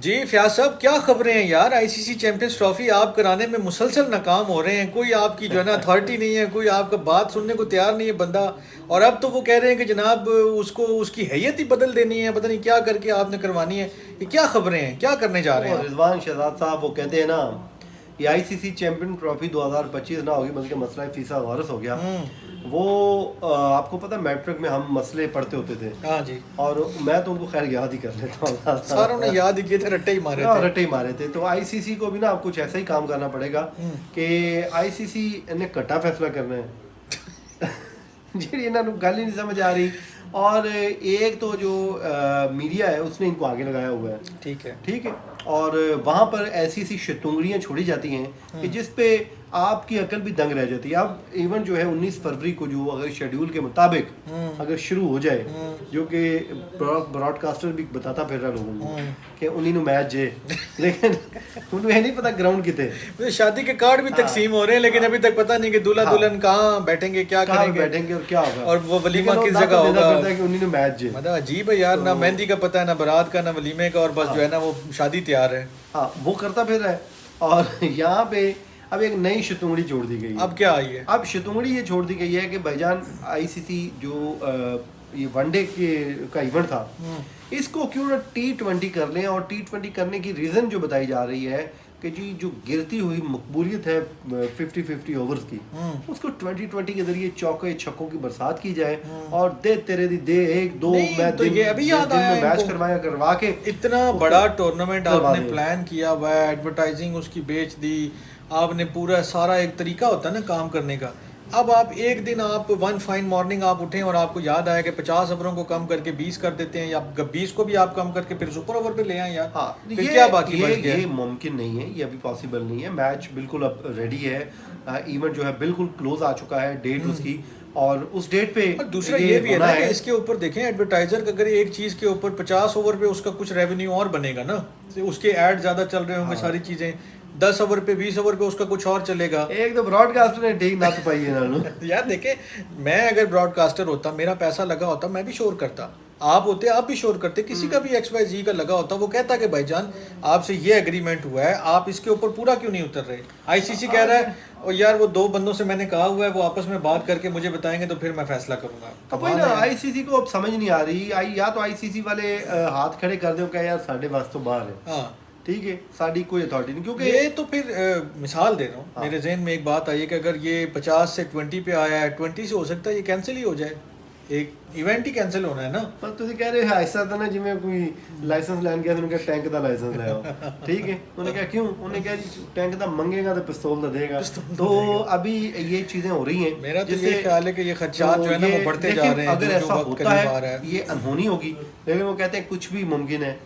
جی فیاض صاحب کیا خبریں ہیں یار؟ آئی سی سی چیمپئنز ٹرافی آپ کرانے میں مسلسل ناکام ہو رہے ہیں، کوئی آپ کی جو ہے نا اتھارٹی نہیں ہے، کوئی آپ کا بات سننے کو تیار نہیں ہے بندہ، اور اب تو وہ کہہ رہے ہیں کہ جناب اس کو اس کی حیت ہی بدل دینی ہے، پتہ نہیں کیا کر کے آپ نے کروانی ہے۔ یہ کیا خبریں ہیں؟ کیا کرنے جا رہے ہیں وہ آپ؟ رضوان شہزاد صاحب وہ کہتے ہیں نا یہ آئی سی سی چیمپئن ٹرافی 2025 نہ ہوگی بلکہ مسئلہ فیسا وارث ہو گیا۔ وہ آپ کو پتہ میٹرک میں ہم مسئلے پڑھتے ہوتے تھے، ہاں جی، اور میں تو ان کو خیر یاد ہی کر لیتا ہوں، ساروں نے یاد ہی کیے تھے، رٹے ہی مارے تھے۔ رٹے ہی مارے تھے۔ تو آئی سی سی کو بھی نا اب کچھ ایسا ہی کام کرنا پڑے گا کہ آئی سی سی نے کٹا فیصلہ کرنا ہے جی، انہوں نے گل ہی نہیں سمجھ آ رہی، اور ایک تو جو میڈیا ہے اس نے ان کو آگے لگایا ہوا ہے، ٹھیک ہے، ٹھیک ہے، اور وہاں پر ایسی ایسی شتونگڑیاں چھوڑی جاتی ہیں کہ جس پہ آپ کی عقل بھی دنگ رہ جاتی ہے۔ اب ایون جو ہے 19 فروری کو جو اگر شیڈیول کے مطابق اگر شروع ہو جائے، جو کہ براڈ کاسٹر بھی بتاتا پھر رہا لوگوں کو کہ انہیں میچ جے، لیکن انہوں یہ نہیں پتا گراؤنڈ کتے شادی کے کارڈ بھی تقسیم ہو رہے ہیں، لیکن ابھی تک پتہ نہیں کہ دلہا دلہن کہاں بیٹھیں گے، کیا کریں گے، بیٹھیں گے اور کیا ہوگا، اور وہ ولیمہ کس جگہ ہوگا۔ کہ انہیں میچ جے، مطلب عجیب ہے یار، نہ مہندی کا پتہ ہے، نہ بارات کا، نہ ولیمے کا، اور بس جو ہے نا وہ شادی تیار ہے۔ ہاں وہ کرتا پھر رہا ہے۔ اور یہاں پہ اب ایک نئی شتونگڑی چھوڑ دی گئی ہے۔ اب کیا آئی ہے؟ اب شتونگڑی یہ چھوڑ دی گئی ہے کہ بھائی جان آئی سی سی جو یہ ون ڈے کا ایونٹ تھا، اس کو کیوں نہ T20 کر لیں، اور T20 کرنے کی ریزن جو بتائی جا رہی ہے کہ جی جو گرتی ہوئی مقبولیت ہے 50-50 اوورز کی، اس کو 2020 کے ذریعے چوکے چھکوں کی برسات کی جائے، اور دے تیرے دی دے ایک دو میچ تو یہ ابھی یاد آیا میچ کروا کے اتنا بڑا ٹورنامنٹ آپ نے پلان کیا ہوا ہے، ایڈورٹائزنگ اس کی بیچ دی آپ نے، پورا سارا ایک طریقہ ہوتا ہے نا کام کرنے کا۔ اب آپ ایک دن آپ ون فائن مارننگ آپ اٹھیں اور آپ کو یاد آیا کہ 50 اووروں کو کم کر کے 20 کر دیتے ہیں، یا 20 کو بھی آپ کم کر کے پھر سپر اوور پہ لے آئیں یار، پھر کیا باقی بچ گیا؟ یہ ممکن نہیں ہے، یہ ابھی پاسبل نہیں ہے۔ میچ بالکل اب ریڈی ہے، ایونٹ جو ہے بالکل کلوز آ چکا ہے، ڈیٹ اس کی، اور اس ڈیٹ پہ دوسرا یہ بھی ہے نا کہ اس کے اوپر دیکھیں ایڈورٹائزر اگر ایک چیز کے اوپر 50 اوور پہ اس کا کچھ ریونیو اور بنے گا نا، اس کے ایڈ زیادہ چل رہے ہوں گے، ساری چیزیں 10 اوور پہ 20 اوور پہ اس کا کچھ اور چلے گا۔ ایک تو براڈ کاسٹر نے ٹھیک نہ تو پائی ہے یار دیکھیں، میں اگر براڈ کاسٹر ہوتا، میرا پیسہ لگا ہوتا، میں بھی شور کرتا، آپ ہوتے آپ بھی شور کرتے، کسی کا بھی ایکس وائی زی کا لگا ہوتا، وہ کہتا کہ بھائی جان آپ سے یہ ایگریمنٹ ہوا ہے، آپ اس کے اوپر پورا کیوں نہیں اتر رہے؟ آئی سی سی کہہ رہا ہے اور یار وہ 2 بندوں سے میں نے کہا ہوا ہے، وہ آپس میں بات کر کے مجھے بتائیں گے تو پھر میں فیصلہ کروں گا۔ کوئی نا آئی سی سی کو اب سمجھ نہیں آ رہی، یا تو آئی سی سی والے ہاتھ کھڑے کر دیں کہ یار ساڈے واسطے باہر ہے، ہاں ٹھیک ہے، ساری کوئی اتھارٹی نہیں، کیونکہ یہ تو پھر مثال دے رہا ہوں، میرے ذہن میں ایک بات آئی ہے کہ اگر یہ 50 سے 20 پہ آیا ہے، 20 سے ہو سکتا ہے یہ کینسل ہی ہو جائے، ایک ایونٹ ہی کینسل ہونا ہے نا۔ پر تسی کہہ رہے ایسا تھا نا جی میں کوئی لائسنس لین گیا تو انہوں نے کہا ٹینک دا لائسنس لے آؤ، ٹھیک ہے، انہوں نے کہا کیوں، انہوں نے کہا جی ٹینک دا منگے گا تو پستول دا دے گا۔ تو ابھی یہ چیزیں ہو رہی ہیں، میرا تو یہ خیال ہے کہ یہ خدشات جو ہے نا وہ بڑھتے جا رہے ہیں، اگر ایسا ہوتا ہے ہے یہ انہونی ہوگی، لیکن وہ کہتے ہیں کچھ بھی ممکن ہے،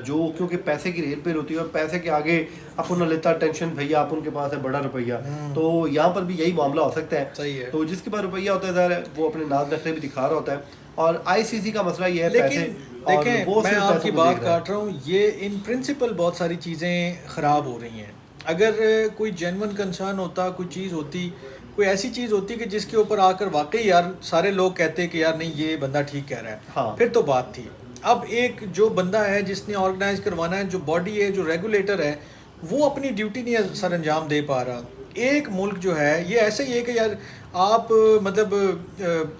جو کیونکہ پیسے کی ریل پہ ہوتی ہے، اور پیسے کے آگے اپنا لیتا ٹینشن بھیا آپ ان کے پاس ہے بڑا روپیہ، تو یہاں پر بھی یہی معاملہ ہو سکتا ہے۔ صحیح ہے، تو جس کے پاس روپیہ ہوتا ہے ظاہر ہے وہ اپنے ناز نخرے بھی دکھا رہا ہوتا ہے، اور آئی سی سی کا مسئلہ یہ ہے پیسے، دیکھیں میں آپ کی بات کاٹ رہا ہوں، یہ ان پرنسپل بہت ساری چیزیں خراب ہو رہی ہیں۔ اگر کوئی جینون کنسرن ہوتا، کوئی چیز ہوتی، کوئی ایسی چیز ہوتی کہ جس کے اوپر آ کر واقعی یار سارے لوگ کہتے کہ یار نہیں یہ بندہ ٹھیک کہہ رہا ہے، پھر تو بات تھی۔ اب ایک جو بندہ ہے جس نے آرگنائز کروانا ہے، جو باڈی ہے، جو ریگولیٹر ہے، وہ اپنی ڈیوٹی نہیں سر انجام دے پا رہا۔ ایک ملک جو ہے یہ ایسے ہی ہے کہ یار آپ مطلب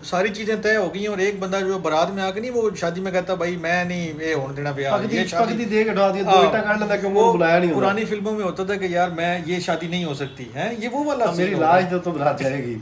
ساری چیزیں طے ہو گئی ہیں، اور ایک بندہ جو بارات میں آ کے نہیں وہ شادی میں کہتا بھائی میں نہیں یہ ہونے دینا بیاہ، یہ شادی دے کے اٹھا دیا، دو اٹا کاٹ لیتا کہ وہ بلایا نہیں ہوتا۔ پرانی فلموں میں ہوتا تھا کہ یار میں یہ شادی نہیں ہو سکتی ہے، یہ وہ والا میری لاش تو برات جائے گی،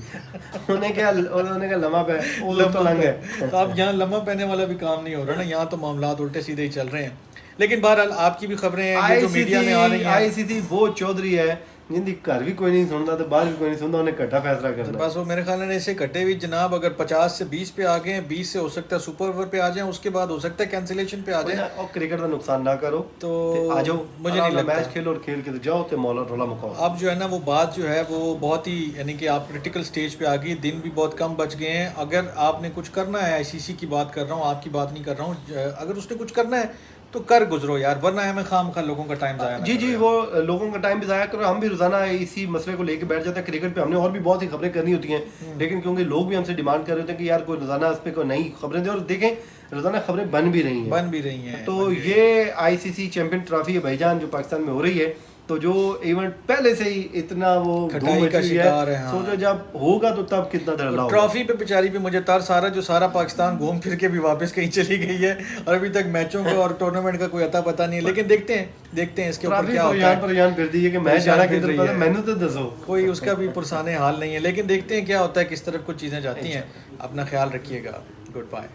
انہوں نے کہا لمحہ پہ وہ تو لنگ ہے۔ تو اب یہاں لمحہ پہنے والا بھی کام نہیں ہو رہا نا، یہاں تو معاملات الٹے سیدھے ہی چل رہے ہیں۔ لیکن بہرحال آپ کی بھی خبریں ہیں جو میڈیا میں آ رہی ہیں۔ آئی سی سی وہ چودھری ہے جن دی گھر بھی کوئی نہیں سنتا تو باہر بھی کوئی نہیں سنتا، انہیں کٹا فیصلہ کرنا، بس وہ میرے خیال میں اسے کٹے ہوئی جناب، اگر 50 سے 20 پہ آ گئے ہیں، 20 سے ہو سکتا ہے سپر اوور پہ آ جائیں، اس کے بعد ہو سکتا ہے کینسلیشن پہ آ جائیں، اور کرکٹ کا نقصان نہ کرو، تو آ جاؤ مجھے نہیں لگتا میچ کھیلو اور کھیل کے جاؤ تو مولا رولا مکاؤ۔ اب جو ہے نا وہ بات جو ہے وہ بہت ہی یعنی کہ آپ کریٹیکل سٹیج پہ آ گئی، دن بھی بہت کم بچ گئے ہیں۔ اگر آپ نے کچھ کرنا ہے، آئی سی سی کی بات کر رہا ہوں، آپ کی بات نہیں کر رہا ہوں، اگر اس نے کچھ کرنا ہے تو کر گزرو یار، ورنہ ہمیں خام خواہ لوگوں کا ٹائم ضائع نہ جی جی، وہ لوگوں کا ٹائم بھی ضائع کرو. ہم بھی روزانہ اسی مسئلے کو لے کے بیٹھ جاتے ہیں. کرکٹ پہ ہم نے اور بھی بہت سی خبریں کرنی ہوتی ہیں، لیکن کیونکہ لوگ بھی ہم سے ڈیمانڈ کر رہے ہوتے ہیں کہ یار کوئی روزانہ اس پہ کوئی نئی خبریں دیں، اور دیکھیں روزانہ خبریں بن بھی رہی ہیں. تو یہ آئی سی سی چیمپئن ٹرافی ہے بھائی جان جو پاکستان میں ہو رہی ہے، تو جو ایونٹ پہلے سے ہی اتنا وہ کھٹائی کا شکار ہے، سوچو جب ہوگا تو تب کتنا دھڑلہ ہوگا. ٹرافی پہ بیچاری پہ مجھے تر سارا جو سارا پاکستان گھوم پھر کے بھی واپس کہیں چلی گئی ہے، اور ابھی تک میچوں کا اور ٹورنامنٹ کا کوئی عطا پتہ نہیں ہے. لیکن دیکھتے ہیں اس کے اوپر کیا ہوتا ہے. پریشان کر دی ہے کہ میچ جانا کدھر پتا ہے، میں نے تو دسو کوئی اس کا بھی پرسانے حال نہیں ہے. لیکن دیکھتے ہیں کیا ہوتا ہے، کس طرف کچھ چیزیں جاتی ہیں. اپنا خیال رکھیے گا. Good bye.